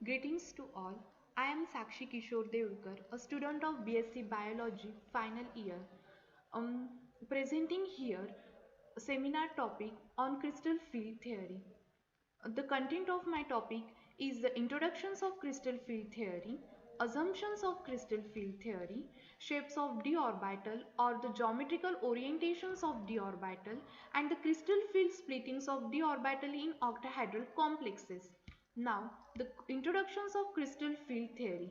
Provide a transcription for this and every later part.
Greetings to all. I am Sakshi Kishore Devkar, a student of BSc Biology final year. Um, Presenting here a seminar topic on crystal field theory. The content of my topic is the introductions of crystal field theory, assumptions of crystal field theory, shapes of d orbital or the geometrical orientations of d orbital, and the crystal field splittings of d orbital in octahedral complexes. Now, the introductions of crystal field theory.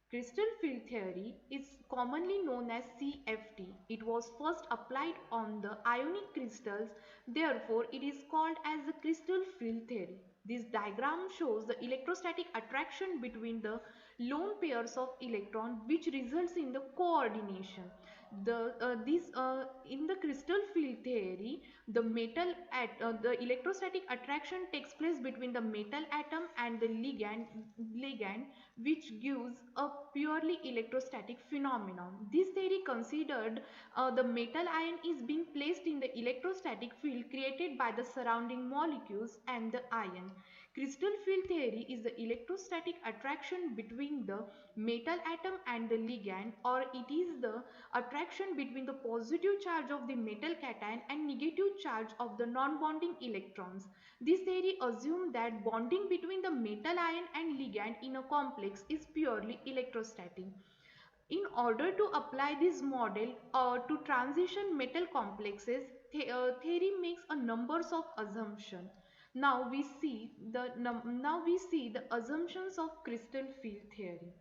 Crystal field theory is commonly known as CFT. It was first applied on the ionic crystals, therefore it is called as the crystal field theory. This diagram shows the electrostatic attraction between the lone pairs of electrons which results in the coordination. In the crystal field theory, the electrostatic attraction takes place between the metal atom and the ligand, which gives a purely electrostatic phenomenon. This theory considered the metal ion is being placed in the electrostatic field created by the surrounding molecules and the ion. Crystal field theory is the electrostatic attraction between the metal atom and the ligand, or it is the attraction between the positive charge of the metal cation and negative charge of the non-bonding electrons. This theory assumes that bonding between the metal ion and ligand in a complex is purely electrostatic. In order to apply this model to transition metal complexes, theory makes a numbers of assumptions. Now we see the assumptions of crystal field theory.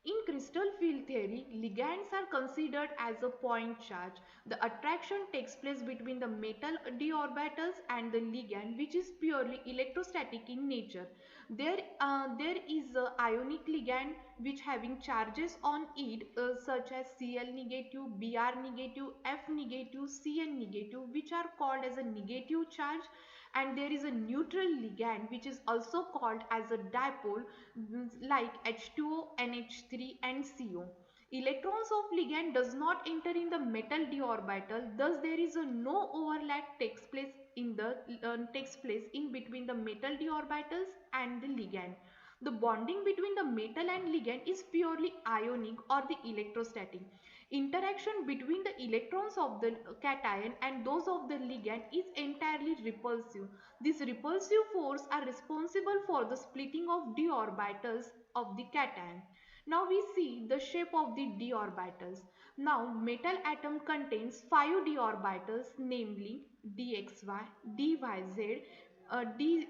In crystal field theory, ligands are considered as a point charge. The attraction takes place between the metal d orbitals and the ligand, which is purely electrostatic in nature. There is a ionic ligand which having charges on it such as Cl negative, Br negative, F negative, Cn negative, which are called as a negative charge, and there is a neutral ligand which is also called as a dipole like H2O, NH3 and CO. Electrons of ligand does not enter in the metal d orbital, thus there is a no overlap takes place in between the metal d orbitals and the ligand. The bonding between the metal and ligand is purely ionic or the electrostatic. Interaction between the electrons of the cation and those of the ligand is entirely repulsive. These repulsive forces are responsible for the splitting of d orbitals of the cation. Now we see the shape of the d orbitals. Now metal atom contains 5 d orbitals, namely dxy, dyz, dyz,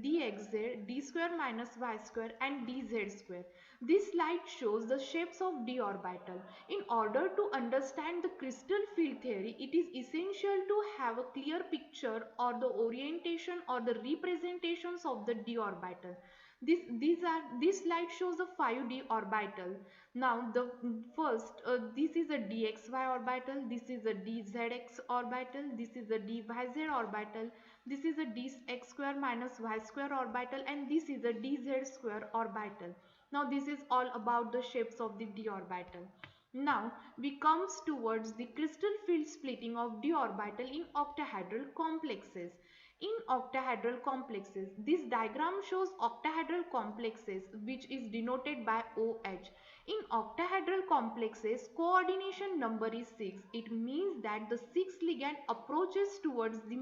dxz, d square minus y square and dz square. This slide shows the shapes of d orbital. In order to understand the crystal field theory, it is essential to have a clear picture or the orientation or the representations of the d orbital. This slide shows the 5d orbital. Now the first this is a dxy orbital, this is a dzx orbital, this is a dyz orbital, this is a dx square minus y square orbital, and this is a dz square orbital. Now this is all about the shapes of the d orbital. Now we comes towards the crystal field splitting of d orbital in octahedral complexes. In octahedral complexes, this diagram shows octahedral complexes which is denoted by OH. In octahedral complexes, coordination number is 6. It means that the 6th ligand approaches towards the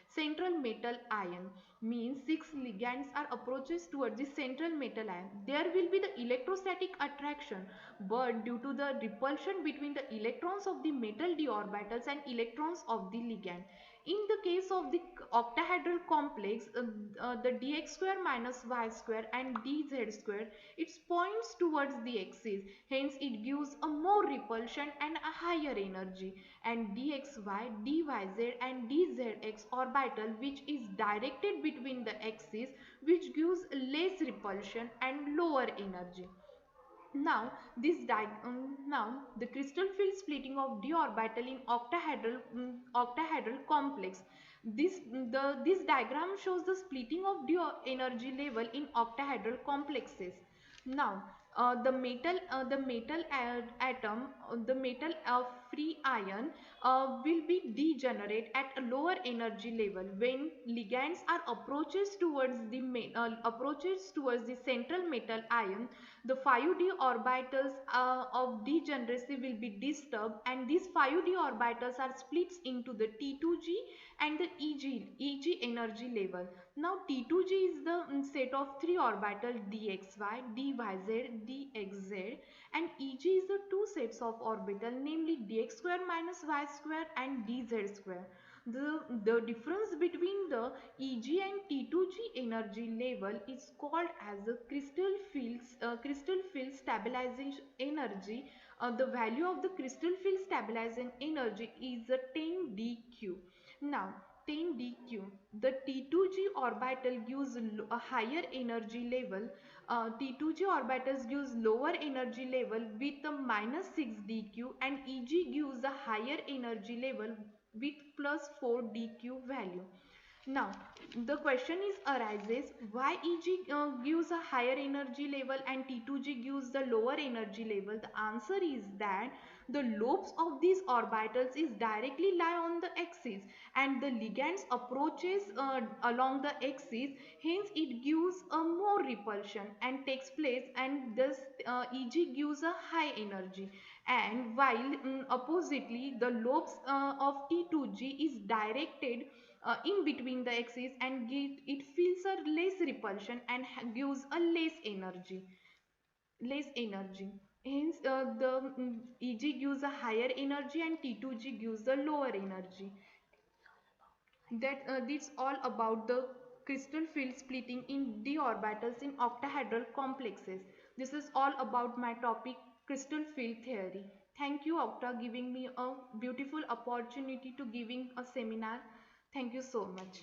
central metal ion. Means 6 ligands are approaches towards the central metal ion. There will be the electrostatic attraction, but due to the repulsion between the electrons of the metal d orbitals and electrons of the ligand. In the case of the octahedral complex, the dx square minus y square and dz square, it points towards the axis. Hence, it gives a more repulsion and a higher energy. And dxy, dyz and dzx orbital, which is directed between the axis, which gives less repulsion and lower energy. Now the crystal field splitting of d orbital in octahedral complex. This diagram shows the splitting of d energy level in octahedral complexes. Now the metal atom, the metal free ion will be degenerate at a lower energy level when ligands are approaches towards the central metal ion. The 5d orbitals of degeneracy will be disturbed, and these 5d orbitals are split into the T2g and the Eg energy level. Now T2g is the set of three orbitals dxy, dyz, dxz, and Eg is the two sets of orbital, namely dx square minus y square and dz square. The difference between the Eg and T2g energy level is called as the crystal field stabilization energy. The value of the crystal field stabilizing energy is 10 dq. Now 10 dq, the T2g orbital gives a higher energy level. T2g orbitals gives lower energy level with a minus 6 dq, and Eg gives a higher energy level with plus 4 dq value. Now the question is arises, why Eg gives a higher energy level and T2g gives the lower energy level? The answer is that the lobes of these orbitals is directly lie on the axis, and the ligands approaches along the axis, hence it gives a more repulsion and takes place, and thus Eg gives a high energy. And while oppositely the lobes of T2g is directed in between the axis, and it feels a less repulsion and gives a less energy. Hence the Eg gives a higher energy and T2g gives the lower energy. That's all about the crystal field splitting in d orbitals in octahedral complexes. This is all about my topic, crystal field theory. Thank you, Octa, giving me a beautiful opportunity to giving a seminar. Thank you so much.